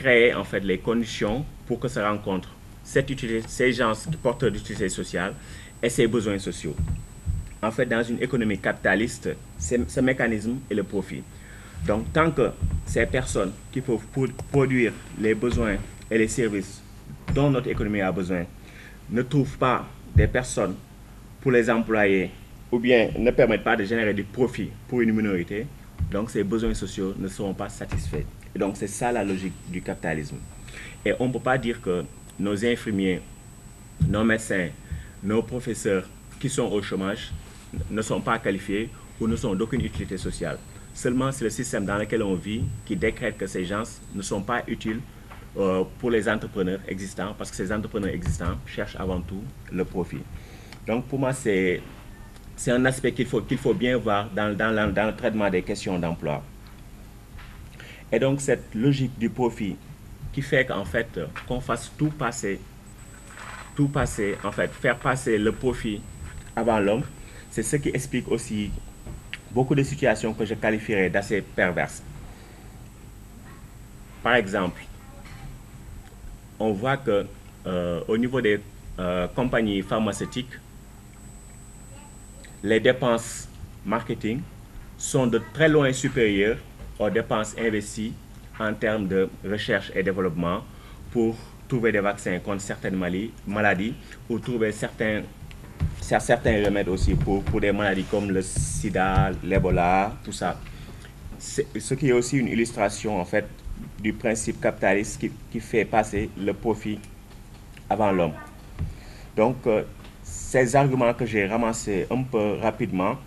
créer en fait les conditions pour que se rencontrent ces gens qui portent d'utilité sociale et ces besoins sociaux. En fait, dans une économie capitaliste, ce mécanisme est le profit. Donc, tant que ces personnes qui peuvent produire les besoins et les services dont notre économie a besoin ne trouvent pas des personnes pour les employer ou bien ne permettent pas de générer du profit pour une minorité, donc ces besoins sociaux ne seront pas satisfaits. Et donc, c'est ça la logique du capitalisme. Et on ne peut pas dire que nos infirmiers, nos médecins, nos professeurs qui sont au chômage ne sont pas qualifiés ou ne sont d'aucune utilité sociale. Seulement, c'est le système dans lequel on vit qui décrète que ces gens ne sont pas utiles pour les entrepreneurs existants, parce que ces entrepreneurs existants cherchent avant tout le profit. Donc, pour moi, c'est un aspect qu'il faut bien voir dans le traitement des questions d'emploi. Et donc, cette logique du profit qui fait qu'en fait, qu'on fasse tout passer, en fait, faire passer le profit avant l'homme, c'est ce qui explique aussi beaucoup de situations que je qualifierais d'assez perverses. Par exemple, on voit que au niveau des compagnies pharmaceutiques, les dépenses marketing sont de très loin supérieures aux dépenses investies en termes de recherche et développement pour trouver des vaccins contre certaines maladies ou trouver certains remèdes aussi pour des maladies comme le sida, l'Ebola, tout ça. Ce qui est aussi une illustration en fait du principe capitaliste qui fait passer le profit avant l'homme. Donc, ces arguments que j'ai ramassés un peu rapidement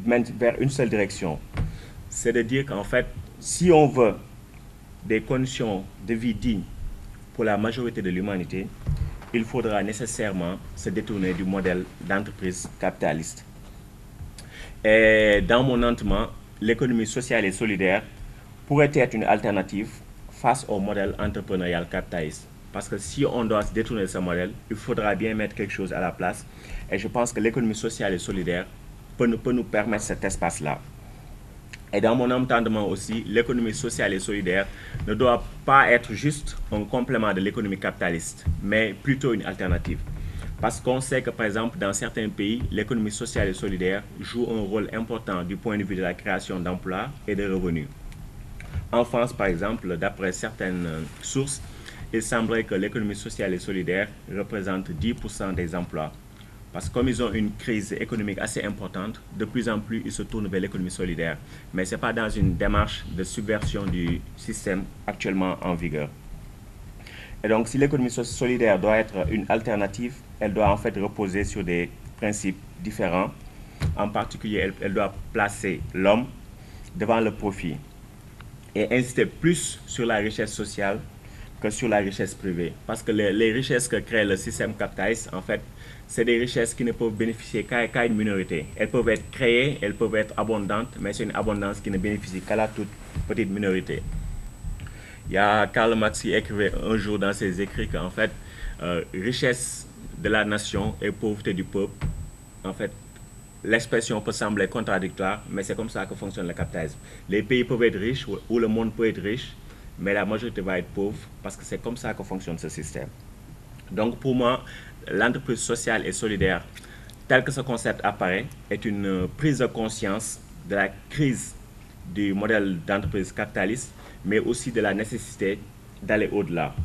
mènent vers une seule direction. C'est de dire qu'en fait, si on veut des conditions de vie dignes pour la majorité de l'humanité, il faudra nécessairement se détourner du modèle d'entreprise capitaliste. Et dans mon entendement, l'économie sociale et solidaire pourrait être une alternative face au modèle entrepreneurial capitaliste. Parce que si on doit se détourner de ce modèle, il faudra bien mettre quelque chose à la place. Et je pense que l'économie sociale et solidaire peut nous permettre cet espace-là. Et dans mon entendement aussi, l'économie sociale et solidaire ne doit pas être juste un complément de l'économie capitaliste, mais plutôt une alternative. Parce qu'on sait que, par exemple, dans certains pays, l'économie sociale et solidaire joue un rôle important du point de vue de la création d'emplois et de revenus. En France, par exemple, d'après certaines sources, il semblerait que l'économie sociale et solidaire représente 10% des emplois. Parce que comme ils ont une crise économique assez importante, de plus en plus ils se tournent vers l'économie solidaire. Mais ce n'est pas dans une démarche de subversion du système actuellement en vigueur. Et donc si l'économie solidaire doit être une alternative, elle doit en fait reposer sur des principes différents. En particulier, elle doit placer l'homme devant le profit et insister plus sur la richesse sociale que sur la richesse privée. Parce que les richesses que crée le système capitaliste, en fait, c'est des richesses qui ne peuvent bénéficier qu'à une minorité. Elles peuvent être créées, elles peuvent être abondantes, mais c'est une abondance qui ne bénéficie qu'à la toute petite minorité. Il y a Karl Marx qui écrivait un jour dans ses écrits qu'en fait, richesse de la nation et pauvreté du peuple, en fait, l'expression peut sembler contradictoire, mais c'est comme ça que fonctionne le capitalisme. Les pays peuvent être riches ou le monde peut être riche, mais la majorité va être pauvre parce que c'est comme ça que fonctionne ce système. Donc pour moi, l'entreprise sociale et solidaire, tel que ce concept apparaît, est une prise de conscience de la crise du modèle d'entreprise capitaliste, mais aussi de la nécessité d'aller au-delà.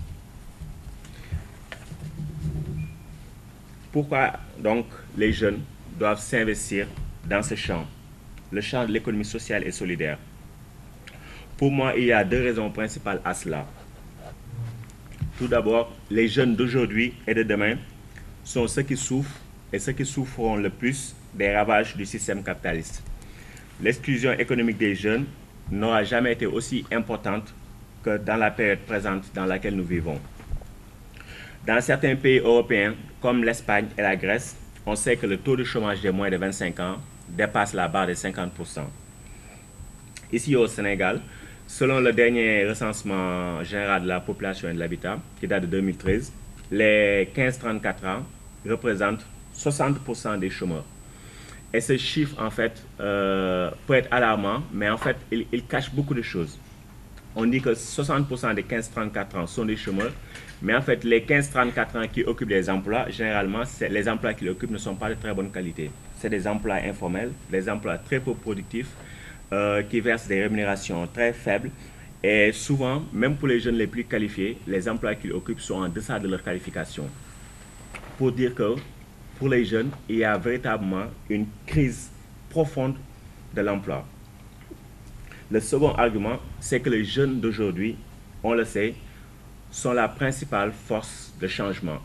Pourquoi donc les jeunes doivent s'investir dans ce champ, le champ de l'économie sociale et solidaire? Pour moi, il y a deux raisons principales à cela. Tout d'abord, les jeunes d'aujourd'hui et de demain sont ceux qui souffrent et ceux qui souffront le plus des ravages du système capitaliste. L'exclusion économique des jeunes n'aura jamais été aussi importante que dans la période présente dans laquelle nous vivons. Dans certains pays européens, comme l'Espagne et la Grèce, on sait que le taux de chômage des moins de 25 ans dépasse la barre des 50%. Ici au Sénégal, selon le dernier recensement général de la population et de l'habitat, qui date de 2013, les 15-34 ans représentent 60% des chômeurs. Et ce chiffre, en fait, peut être alarmant, mais en fait, il cache beaucoup de choses. on dit que 60% des 15-34 ans sont des chômeurs, mais en fait, les 15-34 ans qui occupent des emplois, généralement, les emplois qu'ils occupent ne sont pas de très bonne qualité. C'est des emplois informels, des emplois très peu productifs, qui versent des rémunérations très faibles. Et souvent, même pour les jeunes les plus qualifiés, les emplois qu'ils occupent sont en deçà de leur qualification. Pour dire que, pour les jeunes, il y a véritablement une crise profonde de l'emploi. Le second argument, c'est que les jeunes d'aujourd'hui, on le sait, sont la principale force de changement.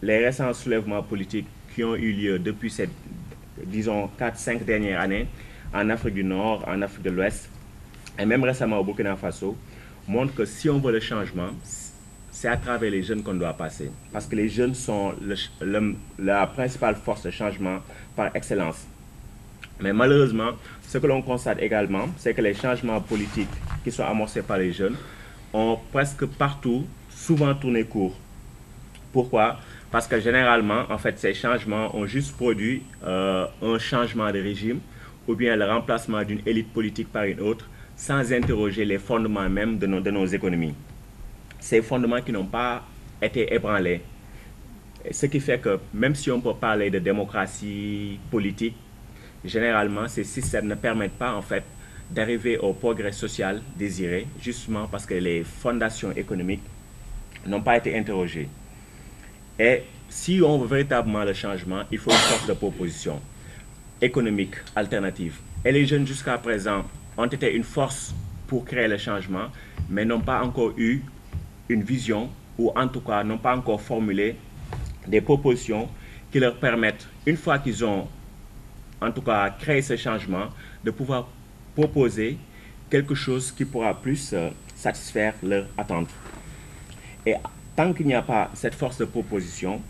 Les récents soulèvements politiques qui ont eu lieu depuis ces, disons, 4-5 dernières années, en Afrique du Nord, en Afrique de l'Ouest, et même récemment au Burkina Faso, montrent que si on veut le changement, c'est à travers les jeunes qu'on doit passer. Parce que les jeunes sont la principale force de changement par excellence. Mais malheureusement, ce que l'on constate également, c'est que les changements politiques qui sont amorcés par les jeunes ont presque partout souvent tourné court. Pourquoi? Parce que généralement, en fait, ces changements ont juste produit un changement de régime ou bien le remplacement d'une élite politique par une autre sans interroger les fondements même de nos économies. Ces fondements qui n'ont pas été ébranlés. Ce qui fait que même si on peut parler de démocratie politique, généralement, ces systèmes ne permettent pas en fait d'arriver au progrès social désiré, justement parce que les fondations économiques n'ont pas été interrogées. Et si on veut véritablement le changement, il faut une force de proposition économique alternative. Et les jeunes jusqu'à présent ont été une force pour créer le changement, mais n'ont pas encore eu une vision, ou en tout cas n'ont pas encore formulé des propositions qui leur permettent, une fois qu'ils ont en tout cas créé ce changement, de pouvoir proposer quelque chose qui pourra plus satisfaire leurs attentes. Et tant qu'il n'y a pas cette force de proposition,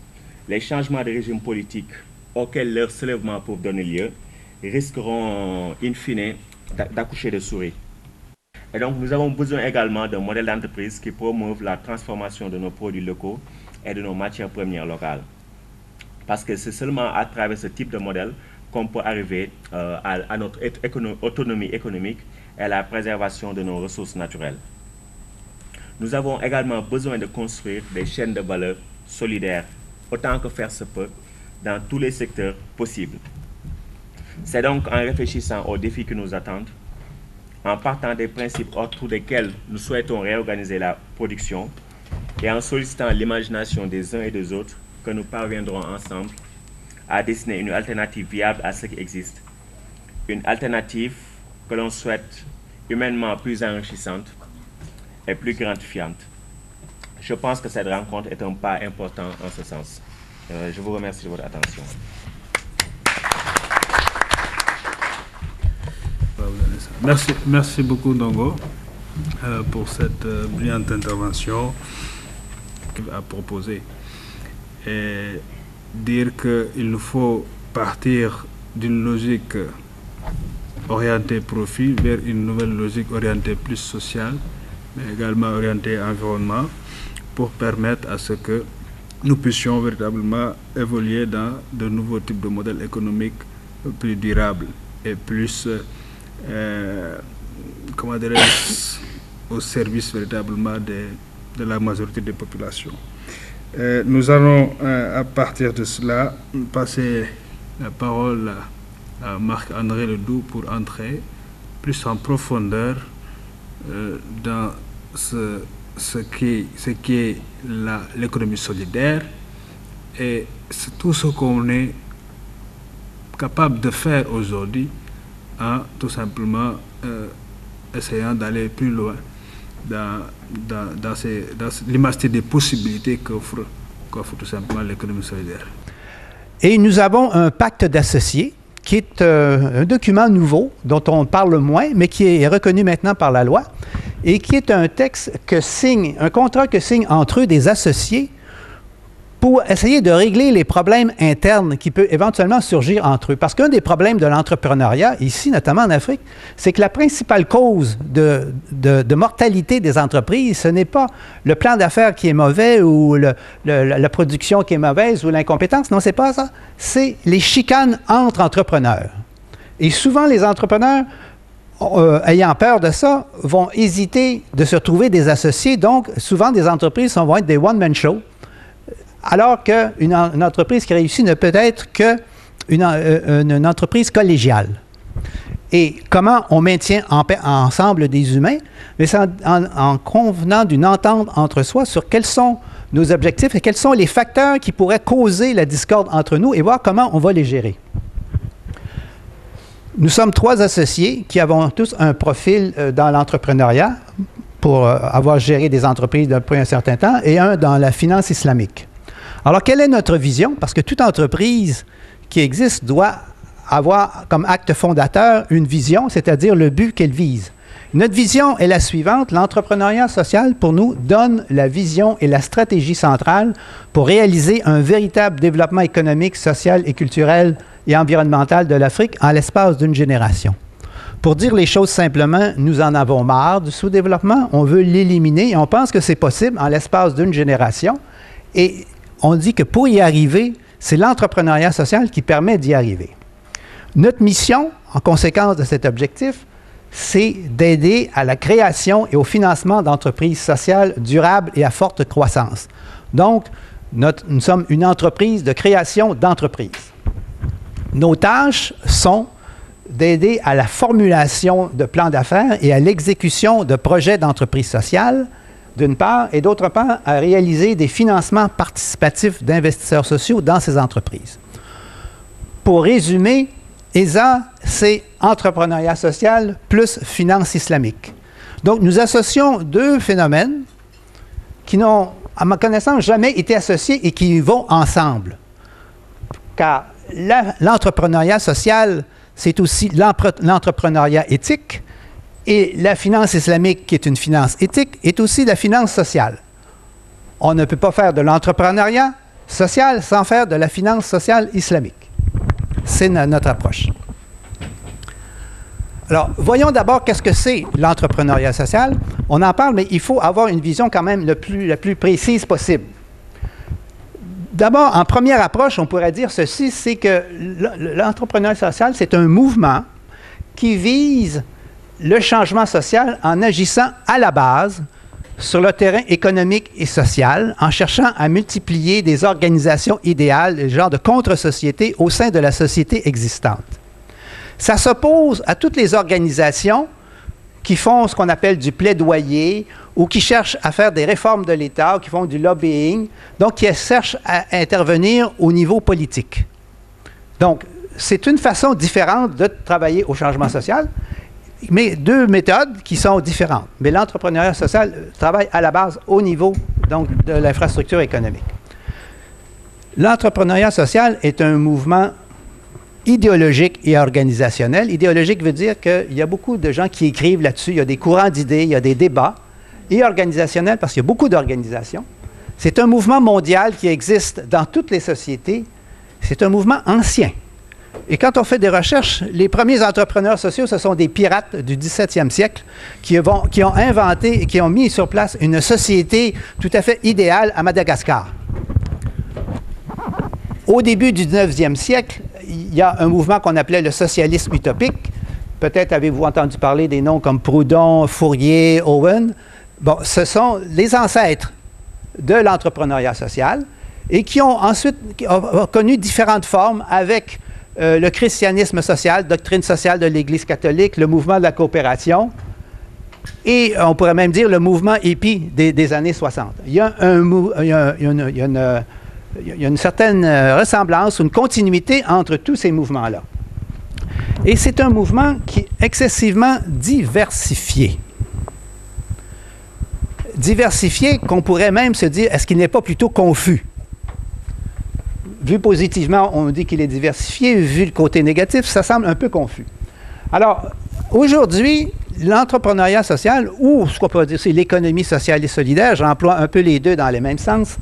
les changements de régime politique auxquels leur soulèvement peut donner lieu risqueront in fine d'accoucher de souris. Et donc nous avons besoin également d'un modèle d'entreprise qui promeuve la transformation de nos produits locaux et de nos matières premières locales. Parce que c'est seulement à travers ce type de modèle qu'on peut arriver à notre autonomie économique et à la préservation de nos ressources naturelles. Nous avons également besoin de construire des chaînes de valeur solidaires, autant que faire se peut, dans tous les secteurs possibles. C'est donc en réfléchissant aux défis qui nous attendent, en partant des principes autour desquels nous souhaitons réorganiser la production et en sollicitant l'imagination des uns et des autres que nous parviendrons ensemble à dessiner une alternative viable à ce qui existe. Une alternative que l'on souhaite humainement plus enrichissante et plus gratifiante. Je pense que cette rencontre est un pas important en ce sens. Je vous remercie de votre attention. Merci beaucoup, Ndongo, pour cette brillante intervention qu'il a proposée. Et dire qu'il nous faut partir d'une logique orientée profit vers une nouvelle logique orientée plus sociale, mais également orientée environnement, pour permettre à ce que nous puissions véritablement évoluer dans de nouveaux types de modèles économiques plus durables et plus comment dirais-je, au service véritablement de la majorité des populations. Nous allons à partir de cela passer la parole à Marc-André Ledoux pour entrer plus en profondeur dans ce qui est l'économie solidaire et tout ce qu'on est capable de faire aujourd'hui en tout simplement essayant d'aller plus loin dans l'immensité des possibilités qu'offre tout simplement l'économie solidaire. Et nous avons un pacte d'associés qui est un document nouveau dont on parle moins, mais qui est reconnu maintenant par la loi et qui est un texte un contrat que signent entre eux des associés pour essayer de régler les problèmes internes qui peuvent éventuellement surgir entre eux. Parce qu'un des problèmes de l'entrepreneuriat, ici, notamment en Afrique, c'est que la principale cause de mortalité des entreprises, ce n'est pas le plan d'affaires qui est mauvais ou la production qui est mauvaise ou l'incompétence. Non, c'est pas ça. C'est les chicanes entre entrepreneurs. Et souvent, les entrepreneurs ayant peur de ça, vont hésiter de se trouver des associés. Donc, souvent, des entreprises vont être des one-man-show, alors qu'une entreprise qui réussit ne peut être qu'une entreprise collégiale. Et comment on maintient ensemble des humains? Mais c'est en convenant d'une entente entre soi sur quels sont nos objectifs et quels sont les facteurs qui pourraient causer la discorde entre nous et voir comment on va les gérer. Nous sommes 3 associés qui avons tous un profil dans l'entrepreneuriat pour avoir géré des entreprises depuis un certain temps et un dans la finance islamique. Alors, quelle est notre vision? Parce que toute entreprise qui existe doit avoir comme acte fondateur une vision, c'est-à-dire le but qu'elle vise. Notre vision est la suivante. L'entrepreneuriat social, pour nous, donne la vision et la stratégie centrale pour réaliser un véritable développement économique, social et culturel et environnemental de l'Afrique en l'espace d'une génération. Pour dire les choses simplement, nous en avons marre du sous-développement, on veut l'éliminer et on pense que c'est possible en l'espace d'une génération. Et on dit que pour y arriver, c'est l'entrepreneuriat social qui permet d'y arriver. Notre mission, en conséquence de cet objectif, c'est d'aider à la création et au financement d'entreprises sociales durables et à forte croissance. Donc, nous sommes une entreprise de création d'entreprises. Nos tâches sont d'aider à la formulation de plans d'affaires et à l'exécution de projets d'entreprise sociale, d'une part, et d'autre part, à réaliser des financements participatifs d'investisseurs sociaux dans ces entreprises. Pour résumer, ESA, c'est entrepreneuriat social plus finance islamique. Donc, nous associons 2 phénomènes qui n'ont, à ma connaissance, jamais été associés et qui vont ensemble. Car l'entrepreneuriat social, c'est aussi l'entrepreneuriat éthique, et la finance islamique, qui est une finance éthique, est aussi la finance sociale. On ne peut pas faire de l'entrepreneuriat social sans faire de la finance sociale islamique. C'est notre approche. Alors, voyons d'abord qu'est-ce que c'est l'entrepreneuriat social. On en parle, mais il faut avoir une vision quand même la plus précise possible. D'abord, en première approche, on pourrait dire ceci, c'est que l'entrepreneuriat social, c'est un mouvement qui vise le changement social en agissant à la base sur le terrain économique et social, en cherchant à multiplier des organisations idéales, le genre de contre-société au sein de la société existante. Ça s'oppose à toutes les organisations qui font ce qu'on appelle du plaidoyer ou qui cherchent à faire des réformes de l'État ou qui font du lobbying, donc qui cherchent à intervenir au niveau politique. Donc, c'est une façon différente de travailler au changement social, mais 2 méthodes qui sont différentes. Mais l'entrepreneuriat social travaille à la base au niveau donc, de l'infrastructure économique. L'entrepreneuriat social est un mouvement idéologique et organisationnel. Idéologique veut dire qu'il y a beaucoup de gens qui écrivent là-dessus, il y a des courants d'idées, il y a des débats. Et organisationnel parce qu'il y a beaucoup d'organisations. C'est un mouvement mondial qui existe dans toutes les sociétés. C'est un mouvement ancien. Et quand on fait des recherches, les premiers entrepreneurs sociaux, ce sont des pirates du 17e siècle qui ont inventé et qui ont mis sur place une société tout à fait idéale à Madagascar. Au début du 19e siècle, il y a un mouvement qu'on appelait le socialisme utopique. Peut-être avez-vous entendu parler des noms comme Proudhon, Fourier, Owen. Bon, ce sont les ancêtres de l'entrepreneuriat social et qui ont ensuite connu différentes formes avec le christianisme social, doctrine sociale de l'Église catholique, le mouvement de la coopération et on pourrait même dire le mouvement hippie des années 60. Il y a une certaine ressemblance, une continuité entre tous ces mouvements-là. Et c'est un mouvement qui est excessivement diversifié. Diversifié qu'on pourrait même se dire, est-ce qu'il n'est pas plutôt confus? Vu positivement, on dit qu'il est diversifié. Vu le côté négatif, ça semble un peu confus. Alors, aujourd'hui, l'entrepreneuriat social, ou ce qu'on peut dire, c'est l'économie sociale et solidaire, j'emploie un peu les deux dans le même sens,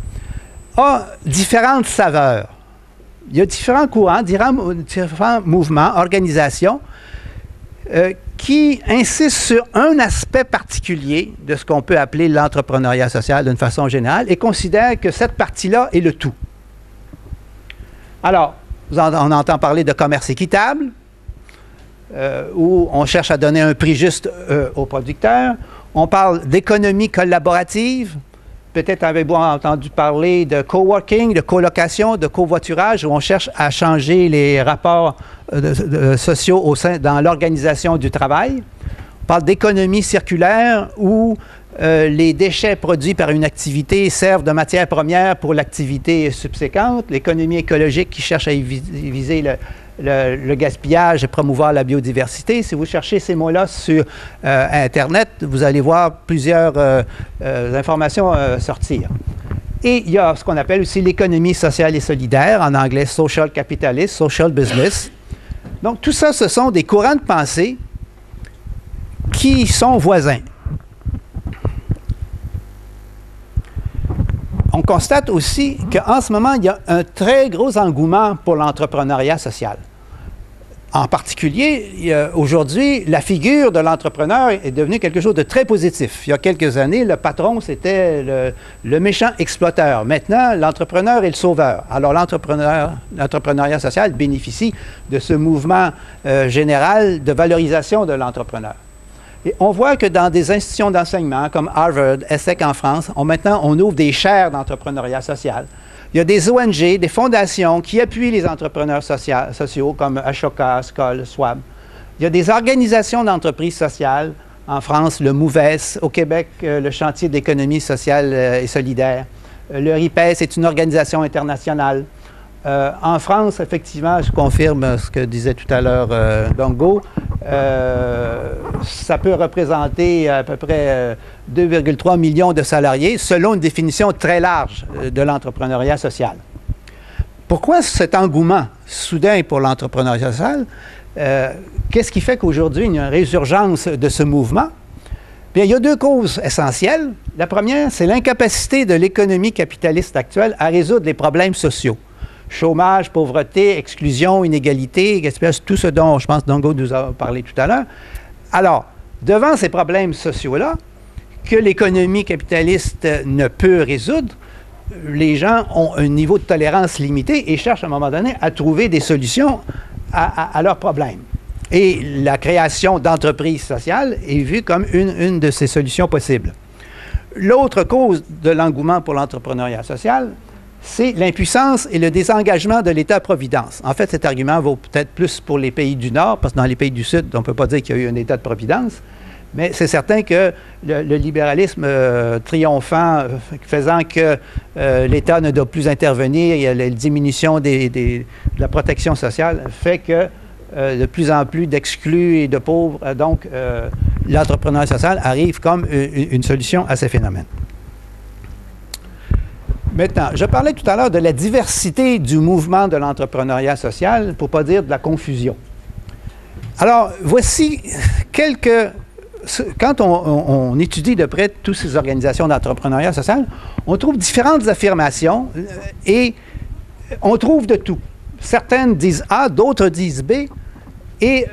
a différentes saveurs. Il y a différents courants, différents mouvements, organisations, qui insistent sur un aspect particulier de ce qu'on peut appeler l'entrepreneuriat social d'une façon générale et considèrent que cette partie-là est le tout. Alors, on entend parler de commerce équitable, où on cherche à donner un prix juste aux producteurs. On parle d'économie collaborative. Peut-être avez-vous entendu parler de coworking, de colocation, de covoiturage, où on cherche à changer les rapports sociaux dans l'organisation du travail. On parle d'économie circulaire, où les déchets produits par une activité servent de matière première pour l'activité subséquente. L'économie écologique qui cherche à viser le gaspillage et promouvoir la biodiversité. Si vous cherchez ces mots-là sur Internet, vous allez voir plusieurs informations sortir. Et il y a ce qu'on appelle aussi l'économie sociale et solidaire, en anglais social capitalist, social business. Donc tout ça, ce sont des courants de pensée qui sont voisins. On constate aussi qu'en ce moment, il y a un très gros engouement pour l'entrepreneuriat social. En particulier, aujourd'hui, la figure de l'entrepreneur est devenue quelque chose de très positif. Il y a quelques années, le patron, c'était le méchant exploiteur. Maintenant, l'entrepreneur est le sauveur. Alors, l'entrepreneuriat social bénéficie de ce mouvement général de valorisation de l'entrepreneur. Et on voit que dans des institutions d'enseignement comme Harvard, ESSEC en France, maintenant, on ouvre des chaires d'entrepreneuriat social. Il y a des ONG, des fondations qui appuient les entrepreneurs sociaux comme Ashoka, Skoll, Schwab. Il y a des organisations d'entreprises sociales. En France, le MOVES. Au Québec, le Chantier d'économie sociale et solidaire. Le RIPES est une organisation internationale. En France, effectivement, je confirme ce que disait tout à l'heure Dongo, ça peut représenter à peu près 2,3 millions de salariés, selon une définition très large de l'entrepreneuriat social. Pourquoi cet engouement soudain pour l'entrepreneuriat social? Qu'est-ce qui fait qu'aujourd'hui, il y a une résurgence de ce mouvement? Bien, il y a deux causes essentielles. La première, c'est l'incapacité de l'économie capitaliste actuelle à résoudre les problèmes sociaux. Chômage, pauvreté, exclusion, inégalité, gaspillage, tout ce dont, je pense, Dongo nous a parlé tout à l'heure. Alors, devant ces problèmes sociaux-là, que l'économie capitaliste ne peut résoudre, les gens ont un niveau de tolérance limité et cherchent à un moment donné à trouver des solutions à leurs problèmes. Et la création d'entreprises sociales est vue comme une de ces solutions possibles. L'autre cause de l'engouement pour l'entrepreneuriat social, c'est l'impuissance et le désengagement de l'État-providence. En fait, cet argument vaut peut-être plus pour les pays du Nord, parce que dans les pays du Sud, on ne peut pas dire qu'il y a eu un État de providence, mais c'est certain que le libéralisme triomphant, faisant que l'État ne doit plus intervenir, il y a la diminution de la protection sociale, fait que de plus en plus d'exclus et de pauvres, donc l'entrepreneuriat social arrive comme une solution à ces phénomènes. Maintenant, je parlais tout à l'heure de la diversité du mouvement de l'entrepreneuriat social, pour ne pas dire de la confusion. Alors, voici quelques... Quand on étudie de près toutes ces organisations d'entrepreneuriat social, on trouve différentes affirmations et on trouve de tout. Certaines disent A, d'autres disent B. Et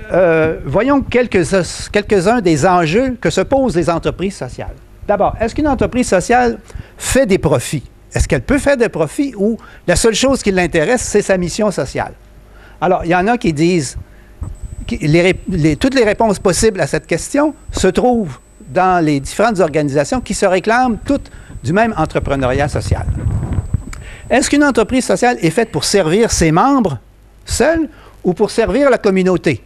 voyons quelques-uns des enjeux que se posent les entreprises sociales. D'abord, est-ce qu'une entreprise sociale fait des profits? Est-ce qu'elle peut faire des profits ou la seule chose qui l'intéresse, c'est sa mission sociale? Alors, il y en a qui disent que toutes les réponses possibles à cette question se trouvent dans les différentes organisations qui se réclament toutes du même entrepreneuriat social. Est-ce qu'une entreprise sociale est faite pour servir ses membres seuls ou pour servir la communauté?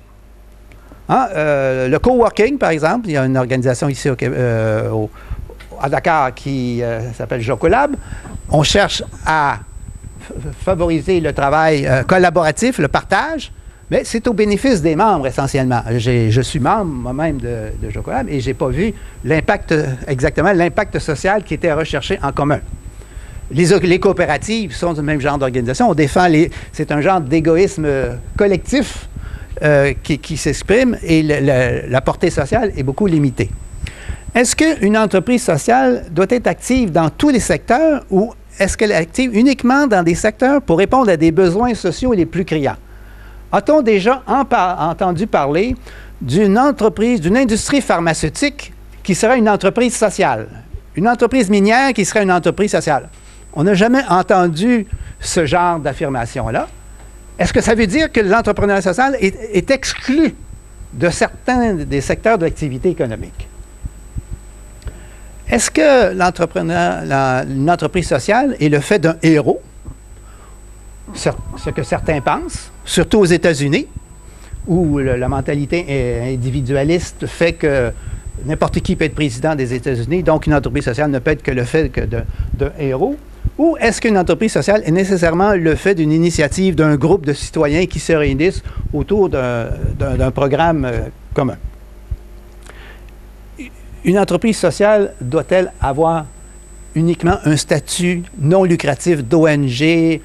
Hein? Le coworking, par exemple, il y a une organisation ici à Dakar qui s'appelle Jocolab. On cherche à favoriser le travail collaboratif, le partage, mais c'est au bénéfice des membres essentiellement. Je suis membre moi-même de Jocolab et je n'ai pas vu exactement l'impact social qui était recherché en commun. Les coopératives sont du même genre d'organisation. On défend c'est un genre d'égoïsme collectif qui s'exprime et la portée sociale est beaucoup limitée. Est-ce qu'une entreprise sociale doit être active dans tous les secteurs ou est-ce qu'elle est active uniquement dans des secteurs pour répondre à des besoins sociaux les plus criants? A-t-on déjà entendu parler d'une industrie pharmaceutique qui serait une entreprise sociale? Une entreprise minière qui serait une entreprise sociale? On n'a jamais entendu ce genre d'affirmation-là. Est-ce que ça veut dire que l'entrepreneuriat social est exclu de certains des secteurs de l'activité économique. Est-ce que une entreprise sociale est le fait d'un héros, ce que certains pensent, surtout aux États-Unis, où la mentalité individualiste fait que n'importe qui peut être président des États-Unis, donc une entreprise sociale ne peut être que le fait d'un héros? Ou est-ce qu'une entreprise sociale est nécessairement le fait d'une initiative d'un groupe de citoyens qui se réunissent autour d'un programme commun? Une entreprise sociale doit-elle avoir uniquement un statut non lucratif d'ONG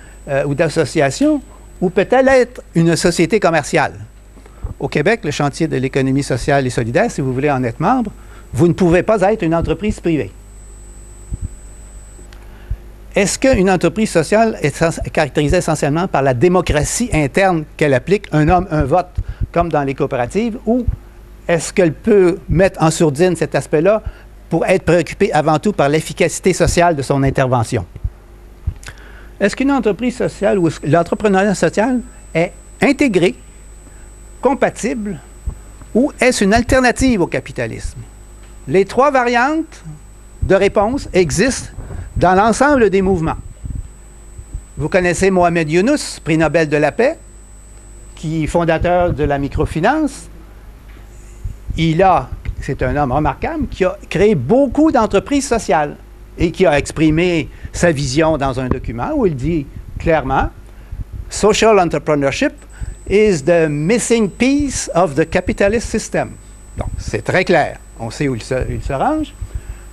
ou d'association, ou peut-elle être une société commerciale? Au Québec, le chantier de l'économie sociale et solidaire, si vous voulez en être membre, vous ne pouvez pas être une entreprise privée. Est-ce qu'une entreprise sociale est caractérisée essentiellement par la démocratie interne qu'elle applique, un homme, un vote, comme dans les coopératives, ou est-ce qu'elle peut mettre en sourdine cet aspect-là pour être préoccupée avant tout par l'efficacité sociale de son intervention? Est-ce qu'une entreprise sociale ou l'entrepreneuriat social est intégré, compatible, ou est-ce une alternative au capitalisme? Les trois variantes de réponse existent dans l'ensemble des mouvements. Vous connaissez Mohamed Younous, prix Nobel de la paix, qui est fondateur de la microfinance. C'est un homme remarquable qui a créé beaucoup d'entreprises sociales et qui a exprimé sa vision dans un document où il dit clairement « Social entrepreneurship is the missing piece of the capitalist system ». Donc, c'est très clair. On sait où il se range.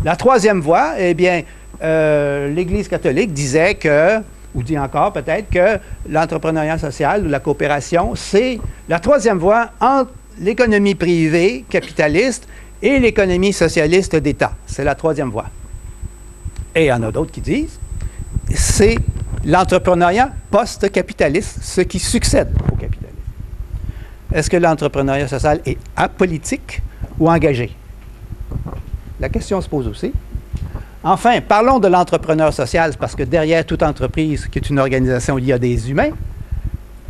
La troisième voie, eh bien, l'Église catholique disait que, ou dit encore peut-être, que l'entrepreneuriat social ou la coopération, c'est la troisième voie entre l'économie privée capitaliste et l'économie socialiste d'État. C'est la troisième voie. Et il y en a d'autres qui disent c'est l'entrepreneuriat post-capitaliste, ce qui succède au capitalisme. Est-ce que l'entrepreneuriat social est apolitique ou engagé? La question se pose aussi. Enfin, parlons de l'entrepreneur social, parce que derrière toute entreprise qui est une organisation, il y a des humains.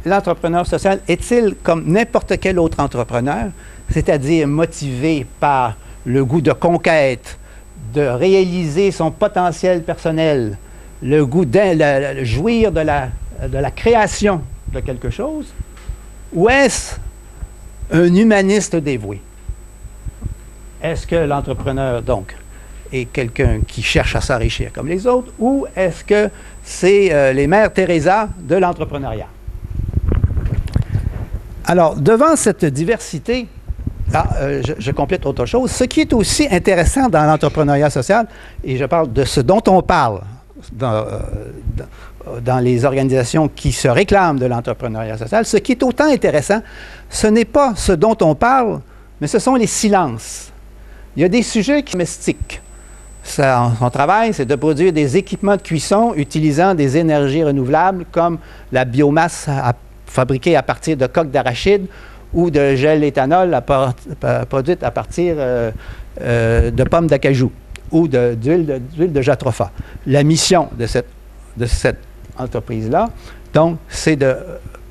L'entrepreneur social est-il comme n'importe quel autre entrepreneur, c'est-à-dire motivé par le goût de conquête, de réaliser son potentiel personnel, le goût de jouir de la création de quelque chose, ou est-ce un humaniste dévoué? Est-ce que l'entrepreneur, donc, est quelqu'un qui cherche à s'enrichir comme les autres, ou est-ce que c'est les mères Teresa de l'entrepreneuriat? Alors, devant cette diversité, je complète autre chose. Ce qui est aussi intéressant dans l'entrepreneuriat social, et je parle de ce dont on parle dans les organisations qui se réclament de l'entrepreneuriat social, ce qui est autant intéressant, ce n'est pas ce dont on parle, mais ce sont les silences. Il y a des sujets qui sont domestiques. Son travail, c'est de produire des équipements de cuisson utilisant des énergies renouvelables comme la biomasse fabriquée à partir de coques d'arachide ou de gel éthanol produite à partir de pommes d'acajou ou d'huile de jatropha. La mission de cette entreprise-là, donc, c'est de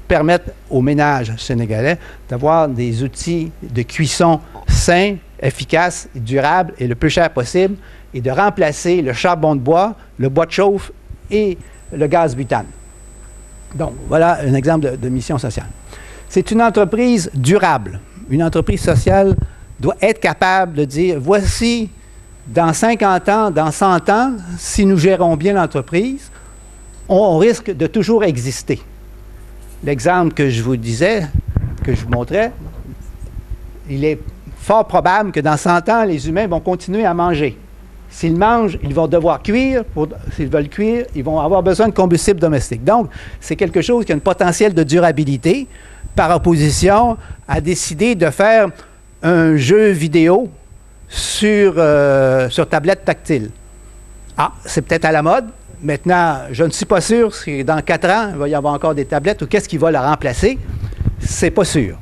permettre aux ménages sénégalais d'avoir des outils de cuisson sains, efficaces, durables et le plus cher possible, et de remplacer le charbon de bois, le bois de chauffe et le gaz butane. Donc, voilà un exemple de mission sociale. C'est une entreprise durable. Une entreprise sociale doit être capable de dire, voici, dans 50 ans, dans 100 ans, si nous gérons bien l'entreprise, on risque de toujours exister. L'exemple que je vous disais, que je vous montrais, il est fort probable que dans 100 ans, les humains vont continuer à manger. S'ils mangent, ils vont devoir cuire. S'ils veulent cuire, ils vont avoir besoin de combustible domestique. Donc, c'est quelque chose qui a un potentiel de durabilité par opposition à décider de faire un jeu vidéo sur tablette tactile. Ah, c'est peut-être à la mode. Maintenant, je ne suis pas sûr si dans 4 ans, il va y avoir encore des tablettes ou qu'est-ce qui va la remplacer. C'est pas sûr.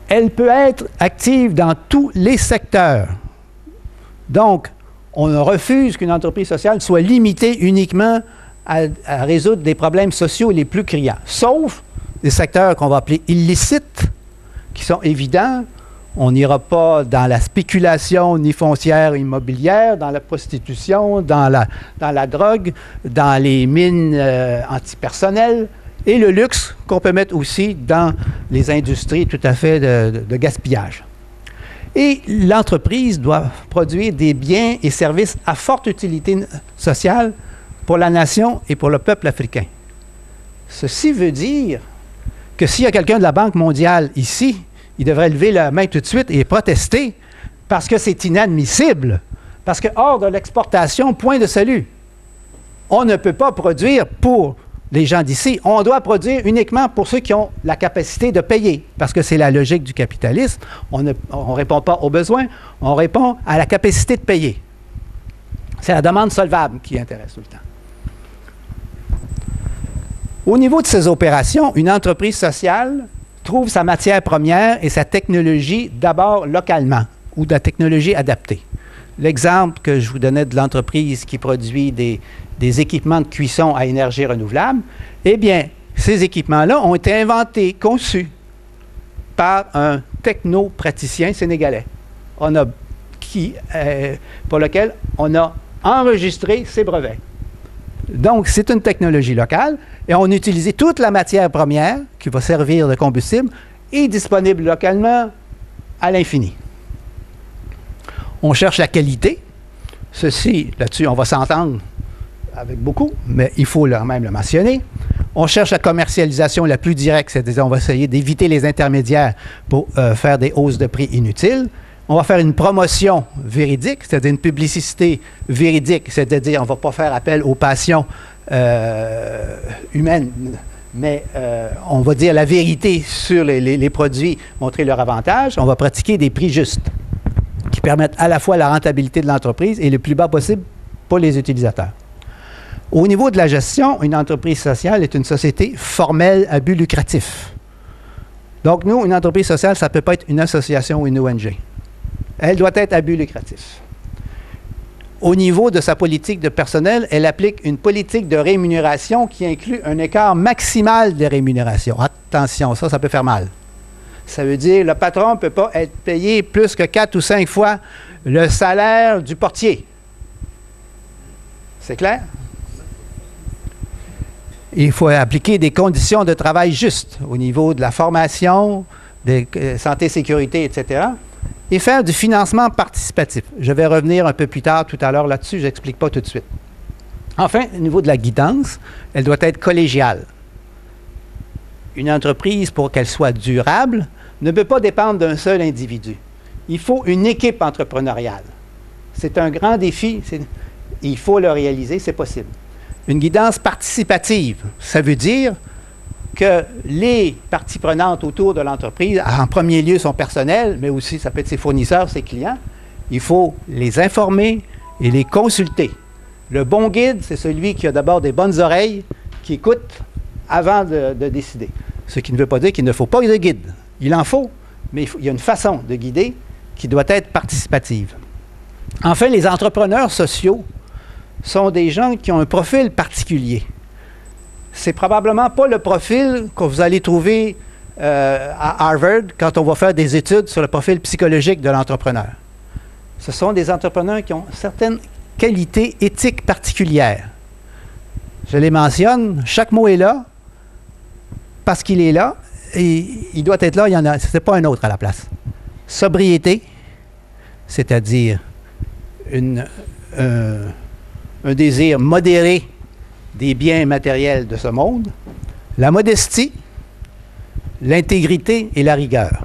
Elle peut être active dans tous les secteurs. Donc, on refuse qu'une entreprise sociale soit limitée uniquement à résoudre des problèmes sociaux les plus criants, sauf des secteurs qu'on va appeler illicites, qui sont évidents. On n'ira pas dans la spéculation ni foncière immobilière, dans la prostitution, dans la drogue, dans les mines antipersonnelles et le luxe qu'on peut mettre aussi dans les industries tout à fait de gaspillage. Et l'entreprise doit produire des biens et services à forte utilité sociale pour la nation et pour le peuple africain. Ceci veut dire que s'il y a quelqu'un de la Banque mondiale ici, il devrait lever la main tout de suite et protester parce que c'est inadmissible. Parce que hors de l'exportation, point de salut. On ne peut pas produire pour les gens d'ici. On doit produire uniquement pour ceux qui ont la capacité de payer. Parce que c'est la logique du capitalisme. On ne répond pas aux besoins, on répond à la capacité de payer. C'est la demande solvable qui intéresse tout le temps. Au niveau de ces opérations, une entreprise sociale trouve sa matière première et sa technologie d'abord localement ou de la technologie adaptée. L'exemple que je vous donnais de l'entreprise qui produit des équipements de cuisson à énergie renouvelable, eh bien, ces équipements-là ont été inventés, conçus par un technopraticien sénégalais pour lequel on a enregistré ses brevets. Donc, c'est une technologie locale et on a utilisé toute la matière première qui va servir de combustible et disponible localement à l'infini. On cherche la qualité. Ceci, là-dessus, on va s'entendre avec beaucoup, mais il faut quand même le mentionner. On cherche la commercialisation la plus directe, c'est-à-dire on va essayer d'éviter les intermédiaires pour faire des hausses de prix inutiles. On va faire une promotion véridique, c'est-à-dire une publicité véridique, c'est-à-dire on ne va pas faire appel aux passions humaines, mais on va dire la vérité sur les produits, montrer leur avantage. On va pratiquer des prix justes qui permettent à la fois la rentabilité de l'entreprise et le plus bas possible pour les utilisateurs. Au niveau de la gestion, une entreprise sociale est une société formelle à but lucratif. Donc nous, une entreprise sociale, ça ne peut pas être une association ou une ONG. Elle doit être à but lucratif. Au niveau de sa politique de personnel, elle applique une politique de rémunération qui inclut un écart maximal de rémunération. Attention, ça peut faire mal. Ça veut dire que le patron ne peut pas être payé plus que 4 ou 5 fois le salaire du portier. C'est clair? Il faut appliquer des conditions de travail justes au niveau de la formation, de santé, sécurité, etc., et faire du financement participatif. Je vais revenir un peu plus tard, tout à l'heure, là-dessus, je n'explique pas tout de suite. Enfin, au niveau de la guidance, elle doit être collégiale. Une entreprise, pour qu'elle soit durable, ne peut pas dépendre d'un seul individu. Il faut une équipe entrepreneuriale. C'est un grand défi, il faut le réaliser, c'est possible. Une guidance participative, ça veut dire que les parties prenantes autour de l'entreprise, en premier lieu son personnel, mais aussi ça peut être ses fournisseurs, ses clients, il faut les informer et les consulter. Le bon guide, c'est celui qui a d'abord des bonnes oreilles, qui écoute avant de décider. Ce qui ne veut pas dire qu'il ne faut pas de guide. Il en faut, mais il y a une façon de guider qui doit être participative. Enfin, les entrepreneurs sociaux sont des gens qui ont un profil particulier. C'est probablement pas le profil que vous allez trouver à Harvard quand on va faire des études sur le profil psychologique de l'entrepreneur. Ce sont des entrepreneurs qui ont certaines qualités éthiques particulières. Je les mentionne, chaque mot est là parce qu'il est là et il doit être là, il y en a, ce n'est pas un autre à la place. Sobriété, c'est-à-dire un désir modéré des biens matériels de ce monde, la modestie, l'intégrité et la rigueur.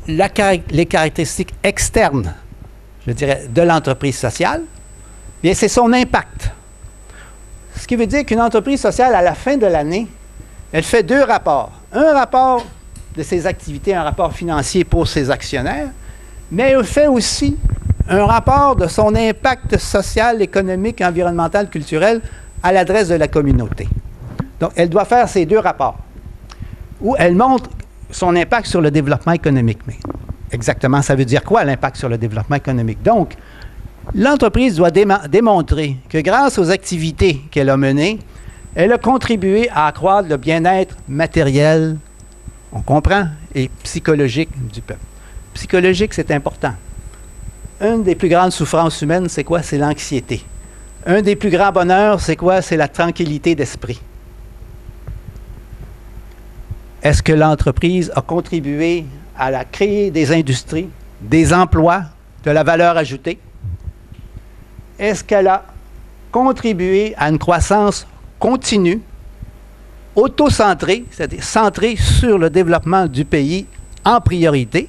Les caractéristiques externes, je dirais, de l'entreprise sociale, bien, c'est son impact. Ce qui veut dire qu'une entreprise sociale, à la fin de l'année, elle fait 2 rapports. Un rapport de ses activités, un rapport financier pour ses actionnaires, mais elle fait aussi un rapport de son impact social, économique, environnemental, culturel à l'adresse de la communauté. Donc, elle doit faire ces 2 rapports où elle montre son impact sur le développement économique. Mais exactement, ça veut dire quoi l'impact sur le développement économique? Donc, L'entreprise doit démontrer que grâce aux activités qu'elle a menées, elle a contribué à accroître le bien-être matériel, on comprend, et psychologique du peuple. Psychologique, c'est important. Une des plus grandes souffrances humaines, c'est quoi? C'est l'anxiété. Un des plus grands bonheurs, c'est quoi? C'est la tranquillité d'esprit. Est-ce que l'entreprise a contribué à créer des industries, des emplois, de la valeur ajoutée? Est-ce qu'elle a contribué à une croissance continue, auto-centrée, c'est-à-dire centrée sur le développement du pays en priorité,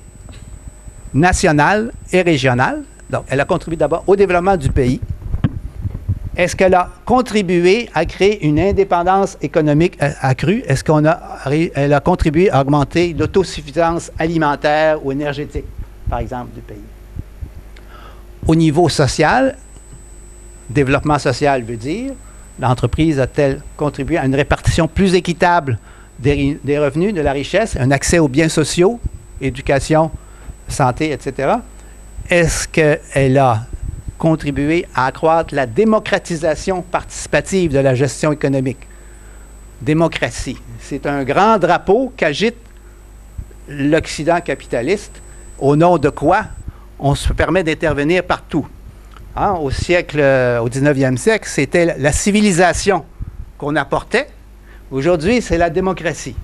nationale et régionale? Donc, elle a contribué d'abord au développement du pays. Est-ce qu'elle a contribué à créer une indépendance économique accrue? Est-ce qu'elle a contribué à augmenter l'autosuffisance alimentaire ou énergétique, par exemple, du pays? Au niveau social, développement social veut dire, l'entreprise a-t-elle contribué à une répartition plus équitable des revenus, de la richesse, un accès aux biens sociaux, éducation, santé, etc.? Est-ce qu'elle a contribué à accroître la démocratisation participative de la gestion économique? Démocratie. C'est un grand drapeau qu'agite l'Occident capitaliste, au nom de quoi on se permet d'intervenir partout. Hein, au 19e siècle, c'était la civilisation qu'on apportait. Aujourd'hui, c'est la démocratie.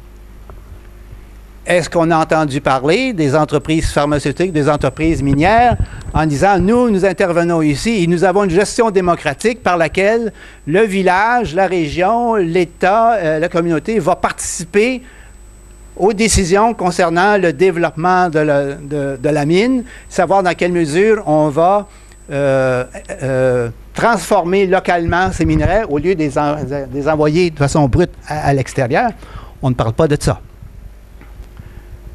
Est-ce qu'on a entendu parler des entreprises pharmaceutiques, des entreprises minières, en disant, nous intervenons ici et nous avons une gestion démocratique par laquelle le village, la région, l'État, la communauté va participer aux décisions concernant le développement de la mine, savoir dans quelle mesure on va transformer localement ces minerais au lieu de les envoyer de façon brute à l'extérieur. On ne parle pas de ça.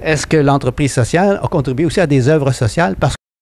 Est-ce que l'entreprise sociale a contribué aussi à des œuvres sociales? Parce